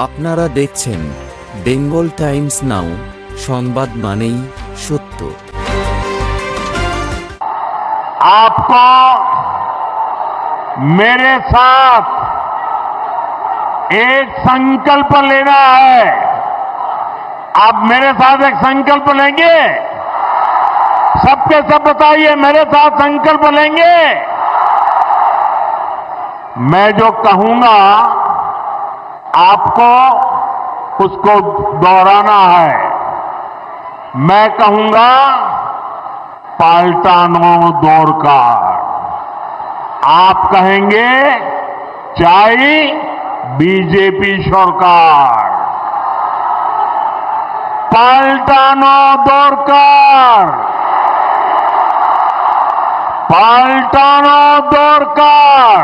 আপনারা দেখছেন Bengal Times নাও, সংবাদ মানেই সত্য। आपको मेरे साथ एक संकल्प लेना है। आप मेरे साथ एक संकल्प लेंगे? सबके सब बताइए, मेरे साथ संकल्प लेंगे? मैं जो कहूंगा आपको उसको दोहराना है। मैं कहूंगा पाल्टानो दोरकार, आप कहेंगे चाय बीजेपी सरकार। पाल्टानो दोरकार, पाल्टानो दोरकार,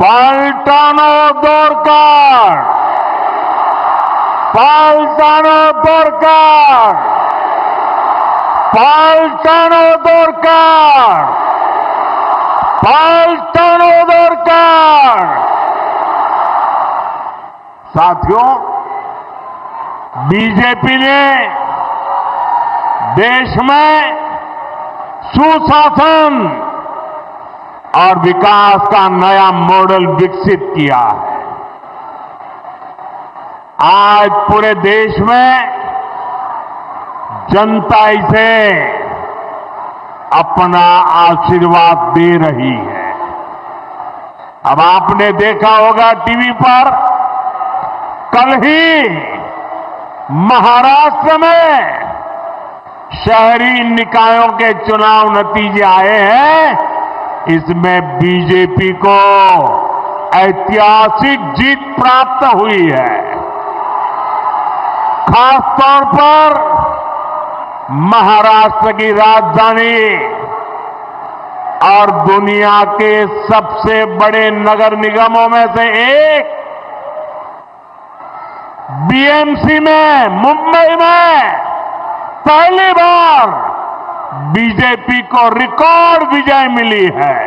पाल्टानो दोरकार, पाल्टानो दोरकार, पाल्टानो दोरकार, पाल्टानो दोरकार। साथियों, बीजेपी ने देश में सुशासन और विकास का नया मॉडल विकसित किया है। आज पूरे देश में जनता इसे अपना आशीर्वाद दे रही है। अब आपने देखा होगा टीवी पर, कल ही महाराष्ट्र में शहरी निकायों के चुनाव नतीजे आए हैं। इसमें बीजेपी को ऐतिहासिक जीत प्राप्त हुई है। खास तौर पर महाराष्ट्र की राजधानी और दुनिया के सबसे बड़े नगर निगमों में से एक बीएमसी में, मुंबई में पहली बार बीजेपी को रिकॉर्ड विजय मिली है।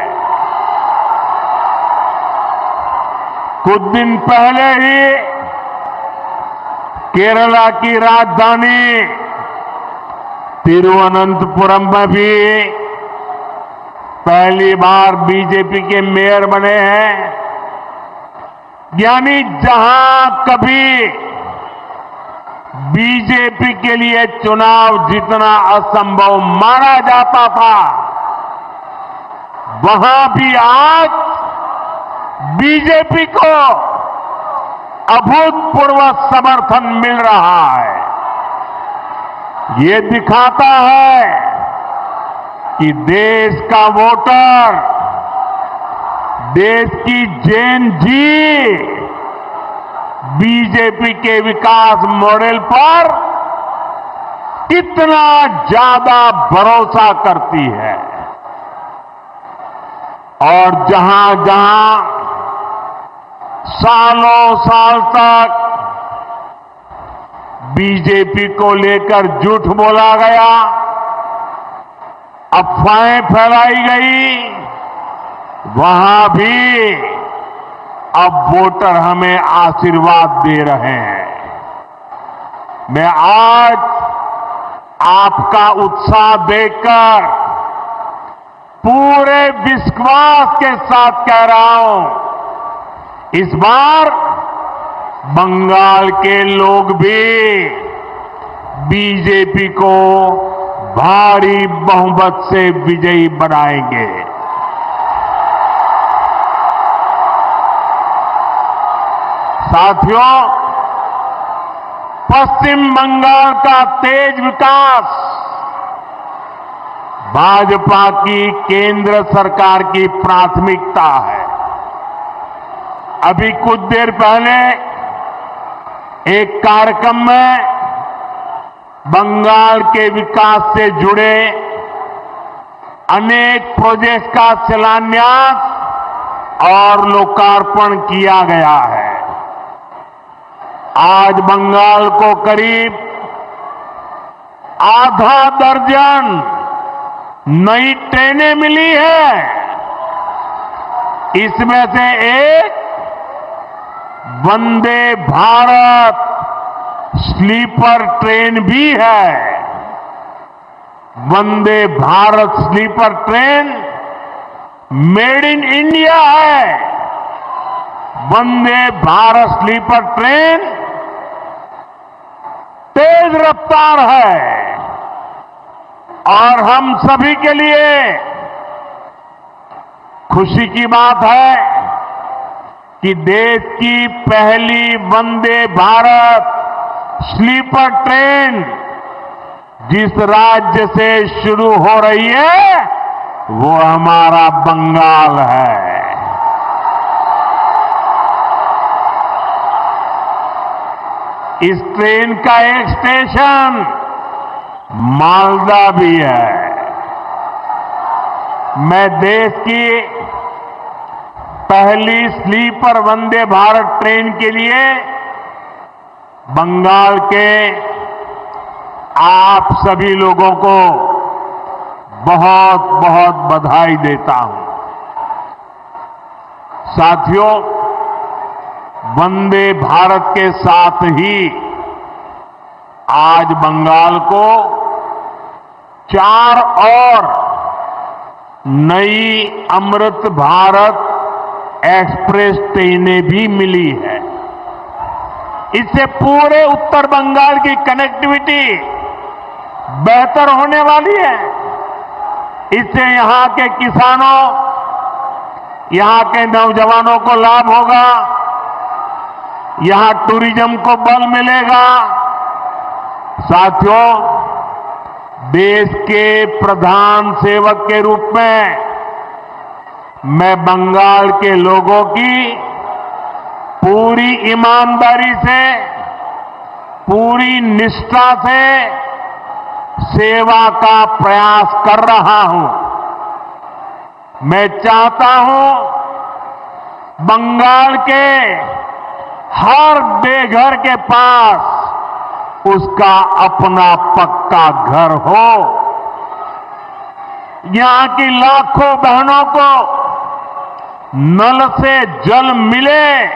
कुछ दिन पहले ही केरला की राजधानी तिरुवनंतपुरम में भी पहली बार बीजेपी के मेयर बने हैं। यानी जहां कभी बीजेपी के लिए चुनाव जीतना असंभव माना जाता था, वहां भी आज बीजेपी को अभूतपूर्व समर्थन मिल रहा है। ये दिखाता है कि देश का वोटर, देश की जेन जी बीजेपी के विकास मॉडल पर कितना ज्यादा भरोसा करती है। और जहां जहां सालों साल तक बीजेपी को लेकर झूठ बोला गया, अफवाहें फैलाई गई, वहां भी अब वोटर हमें आशीर्वाद दे रहे हैं। मैं आज आपका उत्साह देखकर पूरे विश्वास के साथ कह रहा हूं, इस बार बंगाल के लोग भी बीजेपी को भारी बहुमत से विजयी बनाएंगे। साथियों, पश्चिम बंगाल का तेज विकास भाजपा की केंद्र सरकार की प्राथमिकता है। अभी कुछ देर पहले एक कार्यक्रम में बंगाल के विकास से जुड़े अनेक प्रोजेक्ट का शिलान्यास और लोकार्पण किया गया है। आज बंगाल को करीब आधा दर्जन नई ट्रेनें मिली है। इसमें से एक वंदे भारत स्लीपर ट्रेन भी है। Vande Bharat sleeper train made in India है। वंदे भारत स्लीपर ट्रेन तेज रफ्तार है और हम सभी के लिए खुशी की बात है कि देश की पहली वंदे भारत स्लीपर ट्रेन जिस राज्य से शुरू हो रही है वो हमारा बंगाल है। इस ट्रेन का एक स्टेशन मालदा भी है। मैं देश की पहली स्लीपर वंदे भारत ट्रेन के लिए बंगाल के आप सभी लोगों को बहुत बहुत बधाई देता हूं। साथियों, वंदे भारत के साथ ही आज बंगाल को 4 और नई अमृत भारत एक्सप्रेस ट्रेनें भी मिली है। इससे पूरे उत्तर बंगाल की कनेक्टिविटी बेहतर होने वाली है। इससे यहां के किसानों, यहां के नौजवानों को लाभ होगा, यहां टूरिज्म को बल मिलेगा। साथियों, देश के प्रधान सेवक के रूप में मैं बंगाल के लोगों की पूरी ईमानदारी से, पूरी निष्ठा से सेवा का प्रयास कर रहा हूं। मैं चाहता हूं बंगाल के हर बेघर के पास उसका अपना पक्का घर हो। यहां की लाखों बहनों को नल से जल मिले।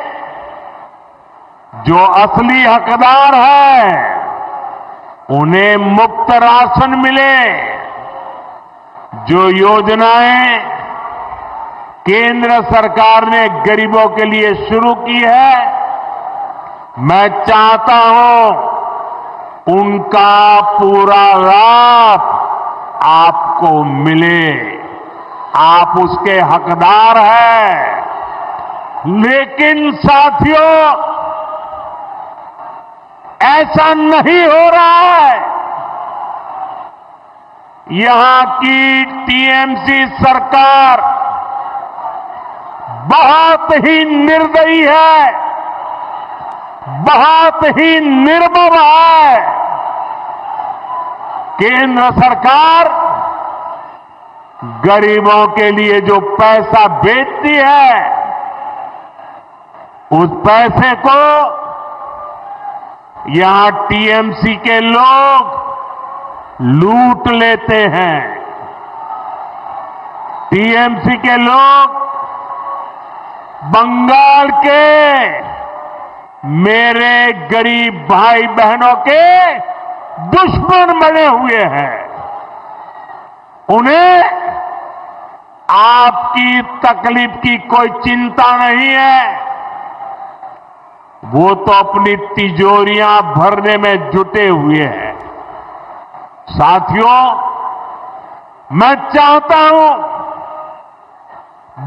जो असली हकदार है उन्हें मुफ्त राशन मिले। जो योजनाएं केंद्र सरकार ने गरीबों के लिए शुरू की है, मैं चाहता हूं उनका पूरा लाभ आपको मिले। आप उसके हकदार हैं। लेकिन साथियों, ऐसा नहीं हो रहा है। यहां की टीएमसी सरकार बहुत ही निर्दयी है, बहुत ही निर्मम है। केंद्र सरकार गरीबों के लिए जो पैसा भेजती है, उस पैसे को यहां टीएमसी के लोग लूट लेते हैं। टीएमसी के लोग बंगाल के मेरे गरीब भाई बहनों के दुश्मन बने हुए हैं। उन्हें आपकी तकलीफ की कोई चिंता नहीं है। वो तो अपनी तिजोरियां भरने में जुटे हुए हैं। साथियों, मैं चाहता हूं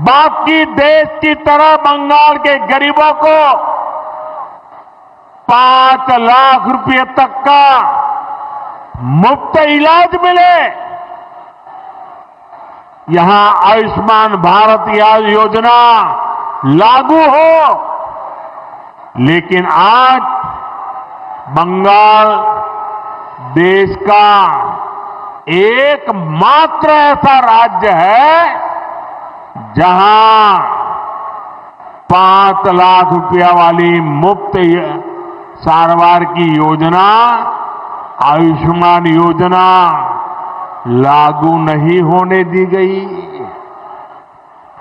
बाकी देश की तरह बंगाल के गरीबों को 5 लाख रुपए तक का मुफ्त इलाज मिले। यहां आयुष्मान भारत योजना लागू हो। लेकिन आज बंगाल देश का एकमात्र ऐसा राज्य है जहां 5 लाख रुपया वाली मुफ्त सारवार की योजना, आयुष्मान योजना लागू नहीं होने दी गई।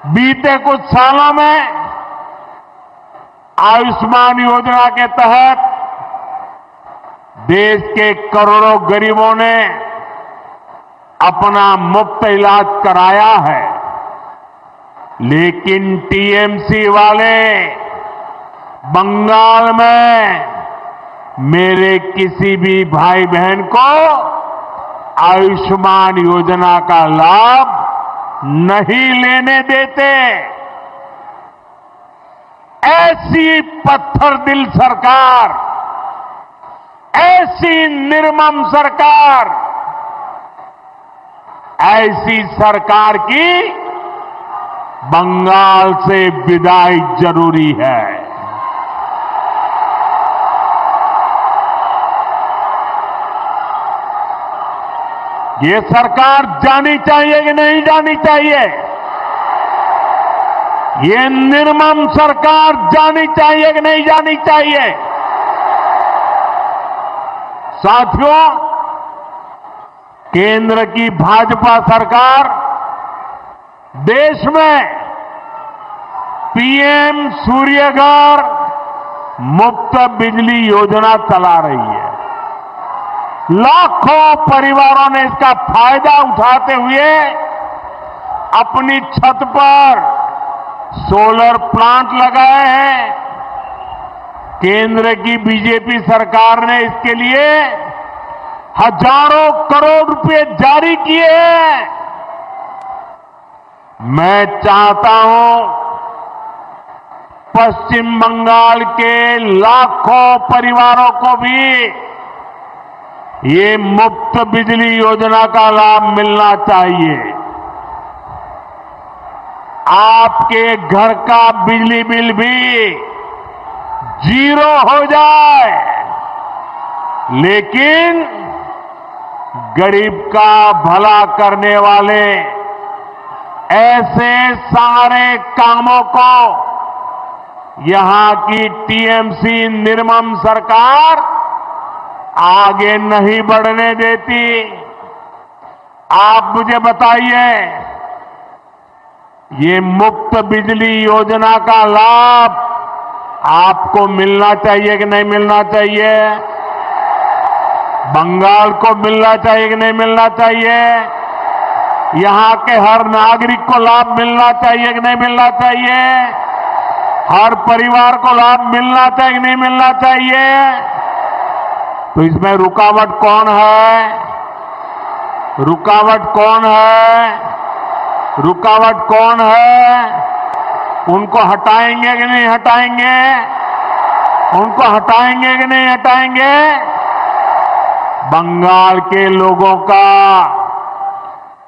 बीते कुछ सालों में आयुष्मान योजना के तहत देश के करोड़ों गरीबों ने अपना मुफ्त इलाज कराया है, लेकिन टीएमसी वाले बंगाल में मेरे किसी भी भाई बहन को आयुष्मान योजना का लाभ नहीं लेने देते। ऐसी पत्थर दिल सरकार, ऐसी निर्मम सरकार, ऐसी सरकार की बंगाल से विदाई जरूरी है। ये सरकार जानी चाहिए कि नहीं जानी चाहिए? ये निर्मम सरकार जानी चाहिए कि नहीं जानी चाहिए? साथियों, केंद्र की भाजपा सरकार देश में पीएम सूर्यघर मुफ्त बिजली योजना चला रही है। लाखों परिवारों ने इसका फायदा उठाते हुए अपनी छत पर सोलर प्लांट लगाए हैं। केंद्र की बीजेपी सरकार ने इसके लिए हजारों करोड़ रुपए जारी किए हैं। मैं चाहता हूं पश्चिम बंगाल के लाखों परिवारों को भी ये मुफ्त बिजली योजना का लाभ मिलना चाहिए। आपके घर का बिजली बिल भी जीरो हो जाए, लेकिन गरीब का भला करने वाले ऐसे सारे कामों को यहां की टीएमसी निर्मम सरकार आगे नहीं बढ़ने देती। आप मुझे बताइए, ये मुफ्त बिजली योजना का लाभ आपको मिलना चाहिए कि नहीं मिलना चाहिए? बंगाल को मिलना चाहिए कि नहीं मिलना चाहिए? यहां के हर नागरिक को लाभ मिलना चाहिए कि नहीं मिलना चाहिए? हर परिवार को लाभ मिलना चाहिए कि नहीं मिलना चाहिए? तो इसमें रुकावट कौन है? रुकावट कौन है? रुकावट कौन है? उनको हटाएंगे कि नहीं हटाएंगे? उनको हटाएंगे कि नहीं हटाएंगे? बंगाल के लोगों का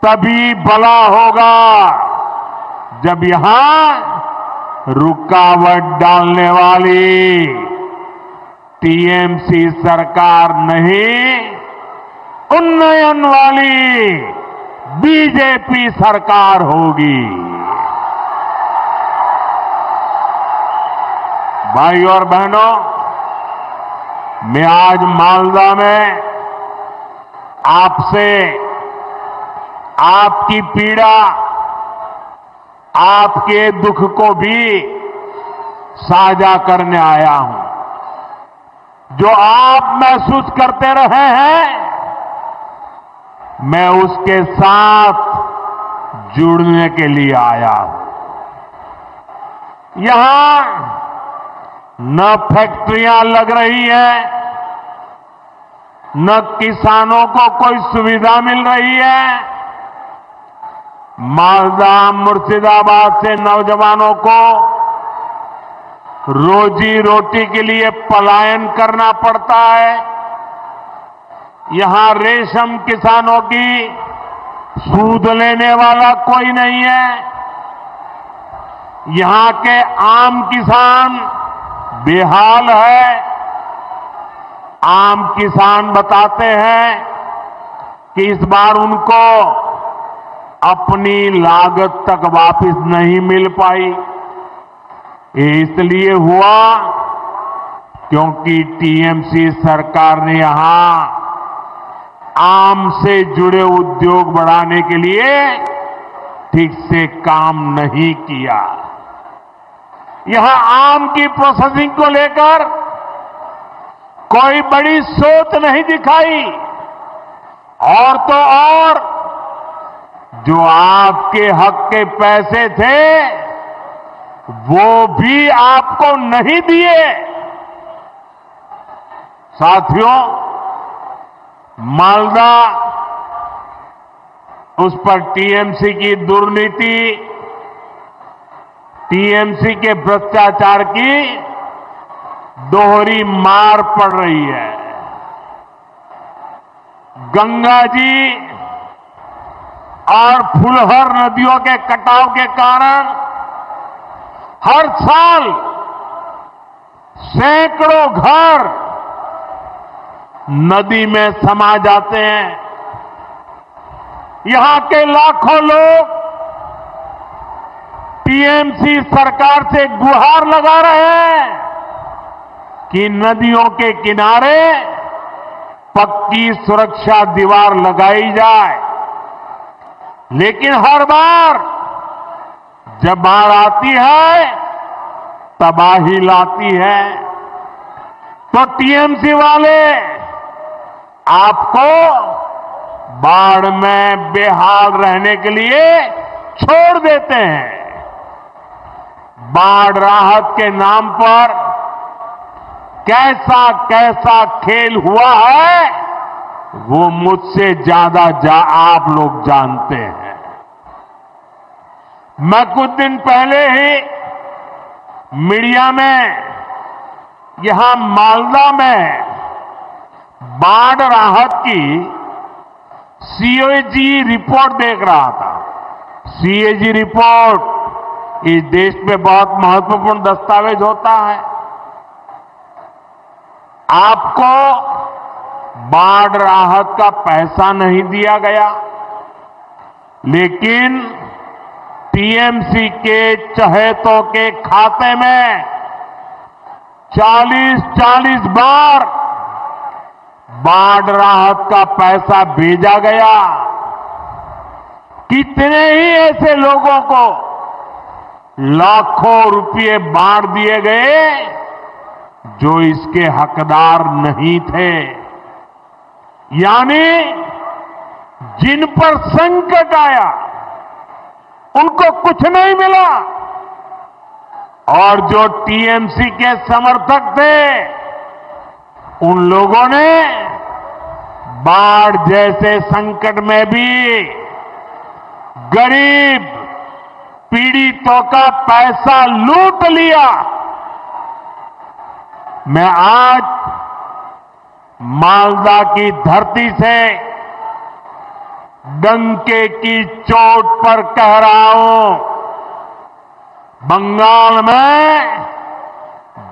तभी भला होगा जब यहां रुकावट डालने वाली टीएमसी सरकार नहीं, उन्नयन वाली बीजेपी सरकार होगी। भाई और बहनों, मैं आज मालदा में आपसे आपकी पीड़ा, आपके दुख को भी साझा करने आया हूं। जो आप महसूस करते रहे हैं, मैं उसके साथ जुड़ने के लिए आया हूं। यहां न फैक्ट्रियां लग रही हैं, न किसानों को कोई सुविधा मिल रही है। मालदा मुर्शिदाबाद से नौजवानों को रोजी रोटी के लिए पलायन करना पड़ता है। यहां रेशम किसानों की सूद लेने वाला कोई नहीं है। यहां के आम किसान बेहाल है। आम किसान बताते हैं कि इस बार उनको अपनी लागत तक वापस नहीं मिल पाई। ये इसलिए हुआ क्योंकि टीएमसी सरकार ने यहां आम से जुड़े उद्योग बढ़ाने के लिए ठीक से काम नहीं किया। यहां आम की प्रोसेसिंग को लेकर कोई बड़ी सोच नहीं दिखाई। और तो और जो आपके हक के पैसे थे वो भी आपको नहीं दिए। साथियों, मालदा, उस पर टीएमसी की दुर्नीति, टीएमसी के भ्रष्टाचार की दोहरी मार पड़ रही है। गंगा जी और फुलहर नदियों के कटाव के कारण हर साल सैकड़ों घर नदी में समा जाते हैं। यहां के लाखों लोग टीएमसी सरकार से गुहार लगा रहे हैं कि नदियों के किनारे पक्की सुरक्षा दीवार लगाई जाए। लेकिन हर बार जब बाढ़ आती है तबाही लाती है। तो टीएमसी वाले आपको बाढ़ में बेहाल रहने के लिए छोड़ देते हैं। बाढ़ राहत के नाम पर कैसा कैसा खेल हुआ है वो मुझसे ज्यादा आप लोग जानते हैं। मैं कुछ दिन पहले ही मीडिया में यहां मालदा में बाढ़ राहत की सीएजी रिपोर्ट देख रहा था। सीएजी रिपोर्ट इस देश में बहुत महत्वपूर्ण दस्तावेज होता है। आपको बाढ़ राहत का पैसा नहीं दिया गया, लेकिन टीएमसी के चहेतों के खाते में 40-40 बार बाढ़ राहत का पैसा भेजा गया। कितने ही ऐसे लोगों को लाखों रुपए बांट दिए गए जो इसके हकदार नहीं थे। यानी जिन पर संकट आया उनको कुछ नहीं मिला, और जो टीएमसी के समर्थक थे उन लोगों ने बाढ़ जैसे संकट में भी गरीब पीड़ितों का पैसा लूट लिया। मैं आज मालदा की धरती से डंके की चोट पर कह रहा हूं, बंगाल में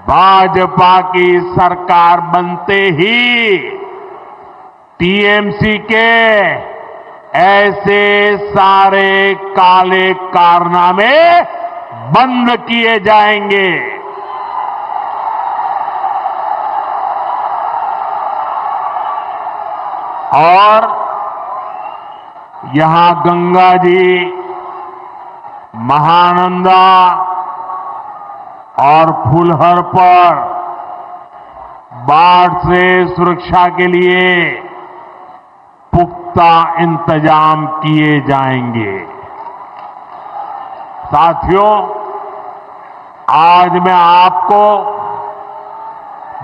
भाजपा की सरकार बनते ही टीएमसी के ऐसे सारे काले कारनामे बंद किए जाएंगे। और यहां गंगा जी, महानंदा और फुलहर पर बाढ़ से सुरक्षा के लिए पुख्ता इंतजाम किए जाएंगे। साथियों, आज मैं आपको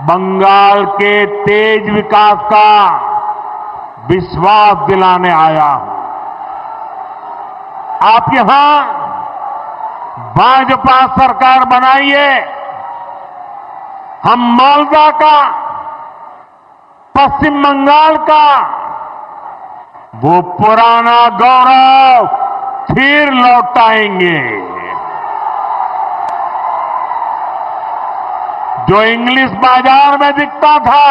बंगाल के तेज विकास का विश्वास दिलाने आया हूं। आप यहां भाजपा सरकार बनाइए। हम मालदा का, पश्चिम बंगाल का वो पुराना गौरव फिर लौटाएंगे। जो इंग्लिश बाजार में दिखता था,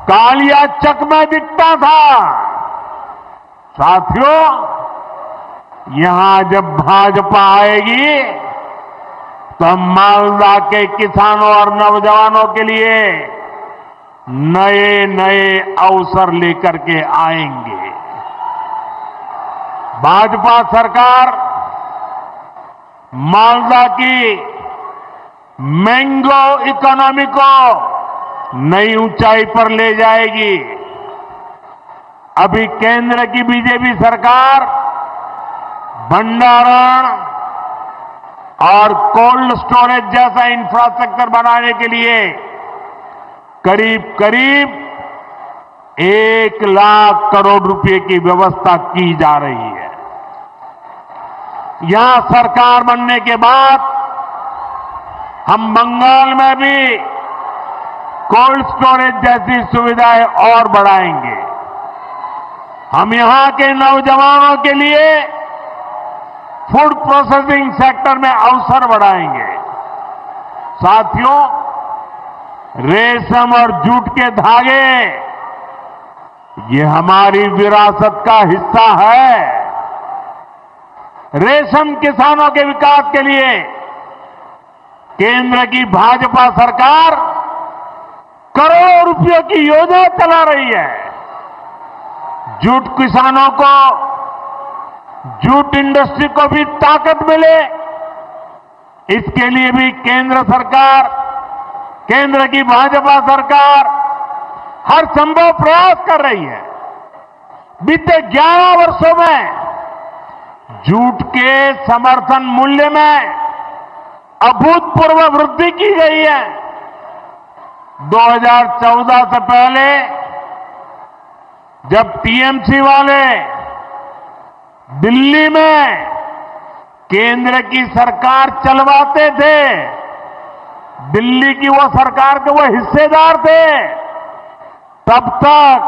कालिया चक में दिखता था, साथियों यहां जब भाजपा आएगी तो हम मालदा के किसानों और नौजवानों के लिए नए नए अवसर लेकर के आएंगे। भाजपा सरकार मालदा की मैंगो इकोनॉमी को नई ऊंचाई पर ले जाएगी। अभी केंद्र की बीजेपी सरकार भंडारण और कोल्ड स्टोरेज जैसा इंफ्रास्ट्रक्चर बनाने के लिए करीब करीब 1 लाख करोड़ रुपए की व्यवस्था की जा रही है। यहां सरकार बनने के बाद हम बंगाल में भी कोल्ड स्टोरेज जैसी सुविधाएं और बढ़ाएंगे। हम यहां के नौजवानों के लिए फूड प्रोसेसिंग सेक्टर में अवसर बढ़ाएंगे। साथियों, रेशम और जूट के धागे ये हमारी विरासत का हिस्सा है। रेशम किसानों के विकास के लिए केंद्र की भाजपा सरकार करोड़ों रुपयों की योजना चला रही है। जूट किसानों को, जूट इंडस्ट्री को भी ताकत मिले, इसके लिए भी केंद्र सरकार, केंद्र की भाजपा सरकार हर संभव प्रयास कर रही है। बीते 11 वर्षों में जूट के समर्थन मूल्य में अभूतपूर्व वृद्धि की गई है। 2014 से पहले जब टीएमसी वाले दिल्ली में केंद्र की सरकार चलवाते थे, दिल्ली की वो सरकार के वो हिस्सेदार थे, तब तक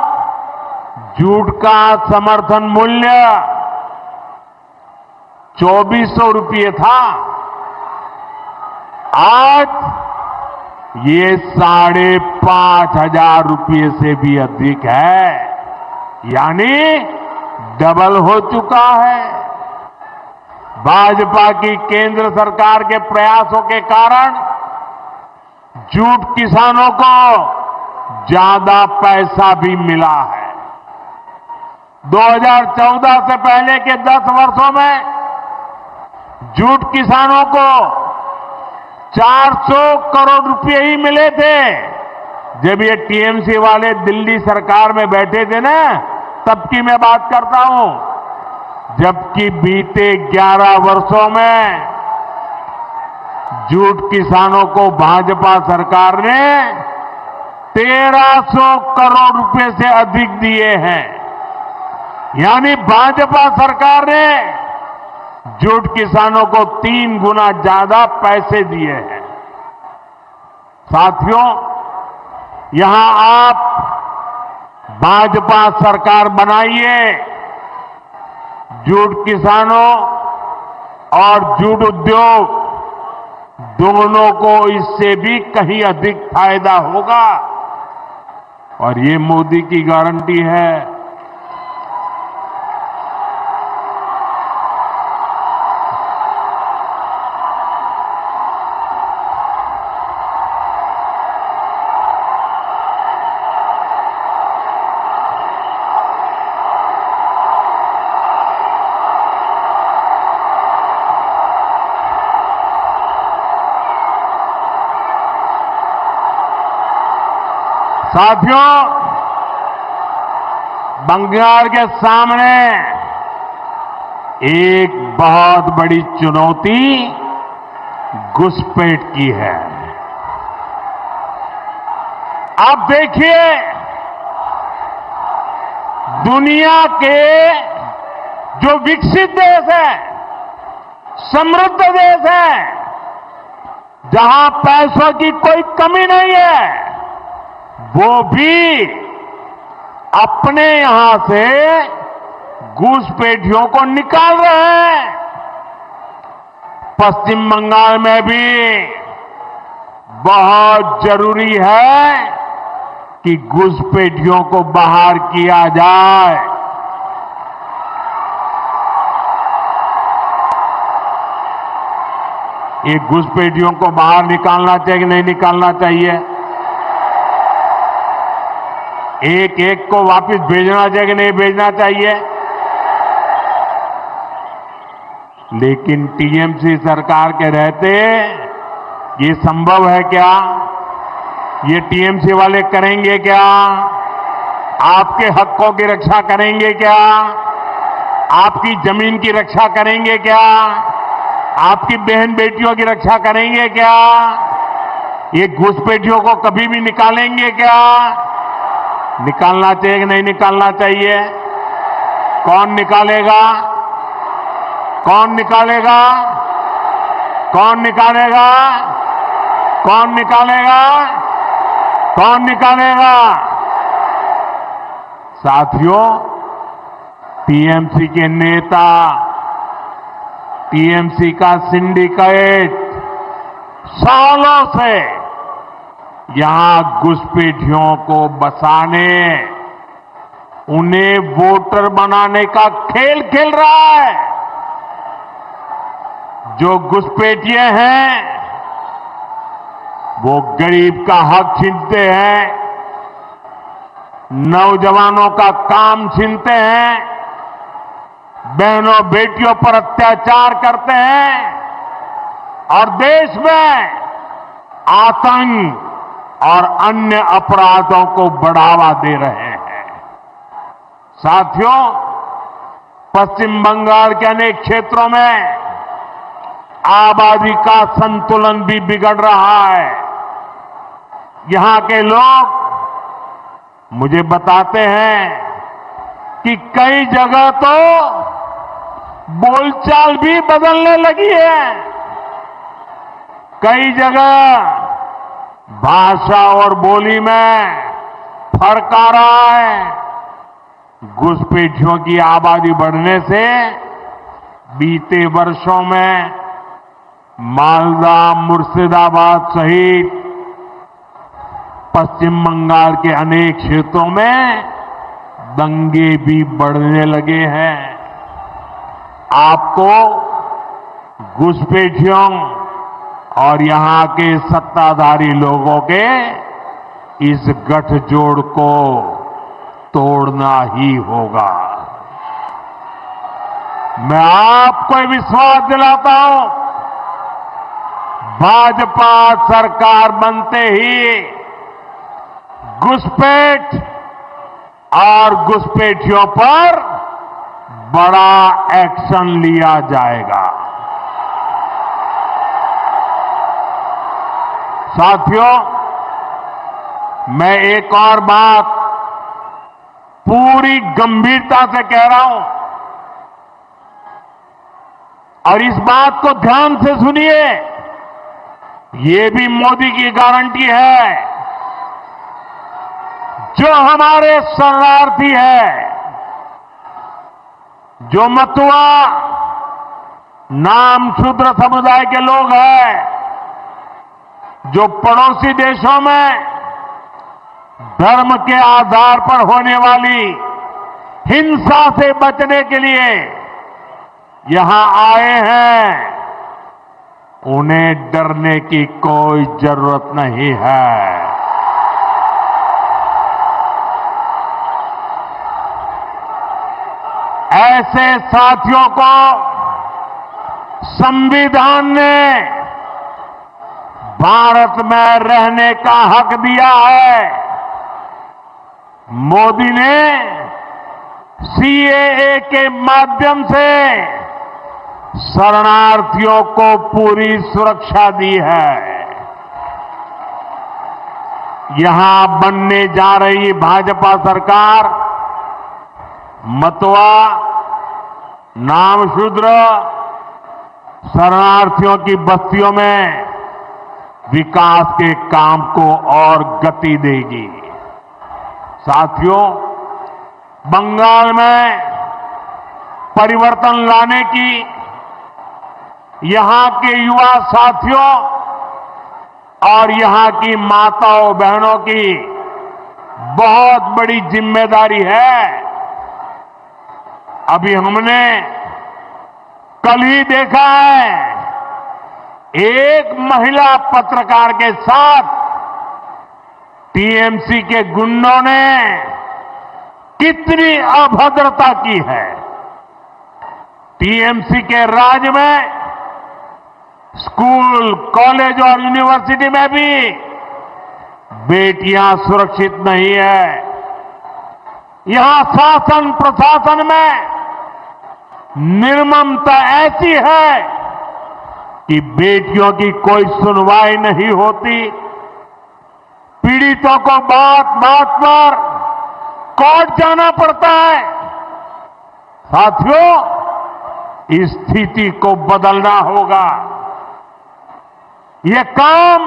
जूट का समर्थन मूल्य 2400 रुपये था। आज ये 5,500 रुपये से भी अधिक है, यानी डबल हो चुका है। भाजपा की केंद्र सरकार के प्रयासों के कारण जूट किसानों को ज्यादा पैसा भी मिला है। 2014 से पहले के 10 वर्षों में जूट किसानों को 400 करोड़ रुपए ही मिले थे। जब ये टीएमसी वाले दिल्ली सरकार में बैठे थे ना, तब की मैं बात करता हूं। जबकि बीते 11 वर्षों में जूट किसानों को भाजपा सरकार ने 1300 करोड़ रुपए से अधिक दिए हैं। यानी भाजपा सरकार ने जूट किसानों को 3 गुना ज्यादा पैसे दिए हैं। साथियों, यहां आप भाजपा सरकार बनाइए, जूट किसानों और जूट उद्योग दोनों को इससे भी कहीं अधिक फायदा होगा, और ये मोदी की गारंटी है। साथियों, बंगाल के सामने एक बहुत बड़ी चुनौती घुसपैठ की है। आप देखिए, दुनिया के जो विकसित देश है, समृद्ध देश है, जहां पैसों की कोई कमी नहीं है, वो भी अपने यहां से घुसपैठियों को निकाल रहे हैं। पश्चिम बंगाल में भी बहुत जरूरी है कि घुसपैठियों को बाहर किया जाए। ये घुसपैठियों को बाहर निकालना चाहिए कि नहीं निकालना चाहिए? एक एक को वापस भेजना चाहिए कि नहीं भेजना चाहिए? लेकिन टीएमसी सरकार के रहते ये संभव है क्या? ये टीएमसी वाले करेंगे क्या? आपके हकों की रक्षा करेंगे क्या? आपकी जमीन की रक्षा करेंगे क्या? आपकी बहन बेटियों की रक्षा करेंगे क्या? ये घुसपैठियों को कभी भी निकालेंगे क्या? निकालना चाहिए कि नहीं निकालना चाहिए? कौन निकालेगा? कौन निकालेगा? कौन निकालेगा? कौन निकालेगा? कौन निकालेगा? साथियों, टीएमसी के नेता, टीएमसी का सिंडिकेट सालों से यहां घुसपैठियों को बसाने, उन्हें वोटर बनाने का खेल खेल रहा है। जो घुसपैठिए हैं वो गरीब का हक छीनते हैं, नौजवानों का काम छीनते हैं, बहनों बेटियों पर अत्याचार करते हैं और देश में आतंक और अन्य अपराधों को बढ़ावा दे रहे हैं। साथियों, पश्चिम बंगाल के अनेक क्षेत्रों में आबादी का संतुलन भी बिगड़ रहा है। यहां के लोग मुझे बताते हैं कि कई जगह तो बोलचाल भी बदलने लगी है। कई जगह भाषा और बोली में फर्क आ रहा है। घुसपैठियों की आबादी बढ़ने से बीते वर्षों में मालदा, मुर्शिदाबाद सहित पश्चिम बंगाल के अनेक क्षेत्रों में दंगे भी बढ़ने लगे हैं। आपको घुसपैठियों और यहां के सत्ताधारी लोगों के इस गठजोड़ को तोड़ना ही होगा। मैं आपको विश्वास दिलाता हूं, भाजपा सरकार बनते ही घुसपैठ और घुसपैठियों पर बड़ा एक्शन लिया जाएगा। साथियों, मैं एक और बात पूरी गंभीरता से कह रहा हूं और इस बात को ध्यान से सुनिए। ये भी मोदी की गारंटी है। जो हमारे शरणार्थी है, जो मतुआ नाम शूद्र समुदाय के लोग हैं, जो पड़ोसी देशों में धर्म के आधार पर होने वाली हिंसा से बचने के लिए यहां आए हैं, उन्हें डरने की कोई जरूरत नहीं है। ऐसे साथियों को संविधान ने भारत में रहने का हक दिया है। मोदी ने सीएए के माध्यम से शरणार्थियों को पूरी सुरक्षा दी है। यहां बनने जा रही भाजपा सरकार मतुआ, नामशूद्र, शरणार्थियों की बस्तियों में विकास के काम को और गति देगी। साथियों, बंगाल में परिवर्तन लाने की यहां के युवा साथियों और यहां की माताओं बहनों की बहुत बड़ी जिम्मेदारी है। अभी हमने कल ही देखा है, एक महिला पत्रकार के साथ टीएमसी के गुंडों ने कितनी अभद्रता की है। टीएमसी के राज में स्कूल, कॉलेज और यूनिवर्सिटी में भी बेटियां सुरक्षित नहीं है। यहां शासन प्रशासन में निर्ममता ऐसी है कि बेटियों की कोई सुनवाई नहीं होती। पीड़ितों को बात बात पर कोर्ट जाना पड़ता है। साथियों, इस स्थिति को बदलना होगा। ये काम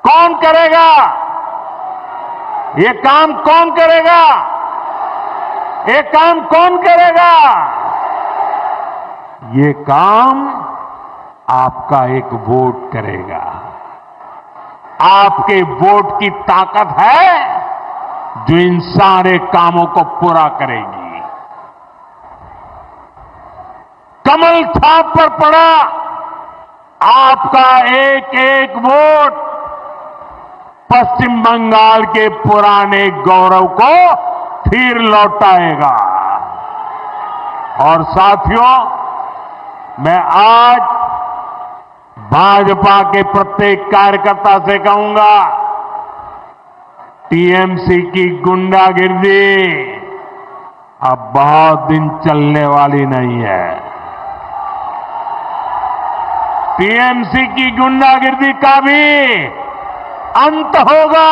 कौन करेगा? ये काम कौन करेगा? ये काम कौन करेगा? ये काम आपका एक वोट करेगा। आपके वोट की ताकत है जो इन सारे कामों को पूरा करेगी। कमल छाप पर पड़ा आपका एक एक वोट पश्चिम बंगाल के पुराने गौरव को फिर लौटाएगा। और साथियों, मैं आज भाजपा के प्रत्येक कार्यकर्ता से कहूंगा, टीएमसी की गुंडागिर्दी अब बहुत दिन चलने वाली नहीं है। टीएमसी की गुंडागिर्दी का भी अंत होगा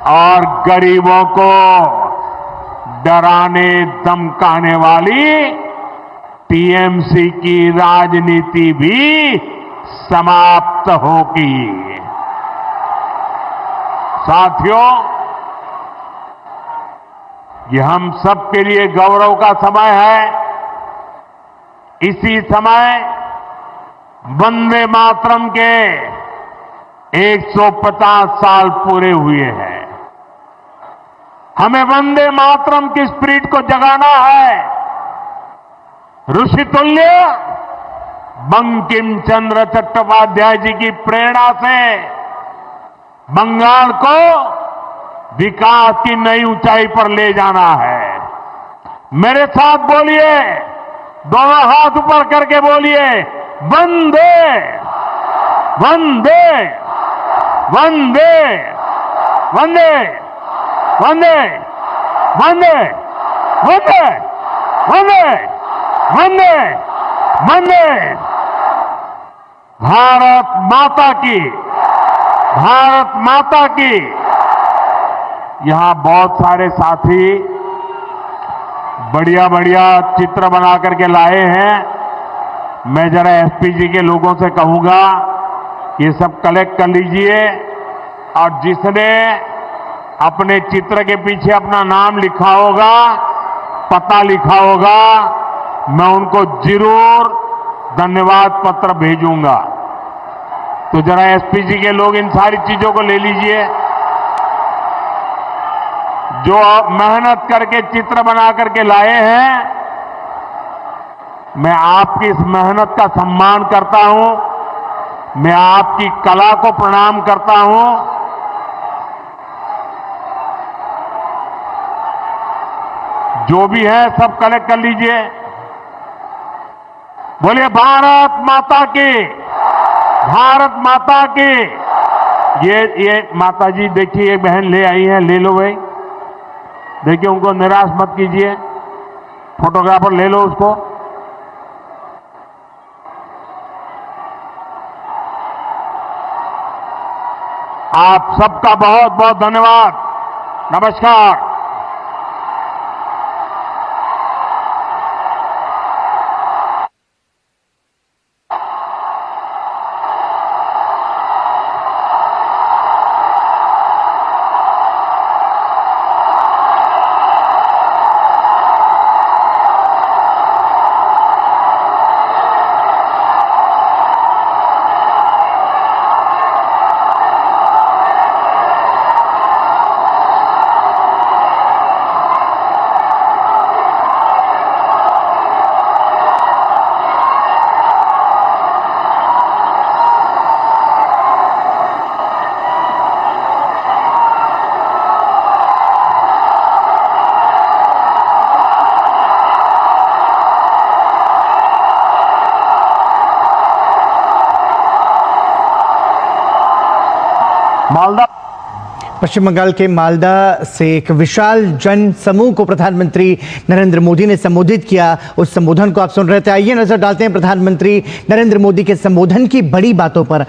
और गरीबों को डराने धमकाने वाली टीएमसी की राजनीति भी समाप्त होगी। साथियों, ये हम सबके लिए गौरव का समय है। इसी समय वंदे मातरम के 150 साल पूरे हुए हैं। हमें वंदे मातरम की स्पिरिट को जगाना है। ऋषितुल्य बंकिम चंद्र चट्टोपाध्याय जी की प्रेरणा से बंगाल को विकास की नई ऊंचाई पर ले जाना है। मेरे साथ बोलिए, दोनों हाथ ऊपर करके बोलिए, वंदे वंदे वंदे वंदे वंदे वंदे वंदे वंदे वंदे वंदे। भारत माता की, भारत माता की। यहां बहुत सारे साथी बढ़िया बढ़िया चित्र बना करके लाए हैं। मैं जरा एसपीजी के लोगों से कहूंगा ये सब कलेक्ट कर लीजिए और जिसने अपने चित्र के पीछे अपना नाम लिखा होगा, पता लिखा होगा, मैं उनको जरूर धन्यवाद पत्र भेजूंगा। तो जरा एसपीजी के लोग इन सारी चीजों को ले लीजिए। जो आप मेहनत करके चित्र बना करके लाए हैं, मैं आपकी इस मेहनत का सम्मान करता हूं। मैं आपकी कला को प्रणाम करता हूं। जो भी है सब कलेक्ट कर लीजिए। बोलिए भारत माता की, भारत माता की। ये माता जी देखिए, एक बहन ले आई है, ले लो भाई। देखिए, उनको निराश मत कीजिए। फोटोग्राफर ले लो उसको। आप सबका बहुत बहुत धन्यवाद। नमस्कार। मालदा पश्चिम बंगाल के मालदा से एक विशाल जन समूह को प्रधानमंत्री नरेंद्र मोदी ने संबोधित किया। उस संबोधन को आप सुन रहे थे। आइए नजर डालते हैं प्रधानमंत्री नरेंद्र मोदी के संबोधन की बड़ी बातों पर।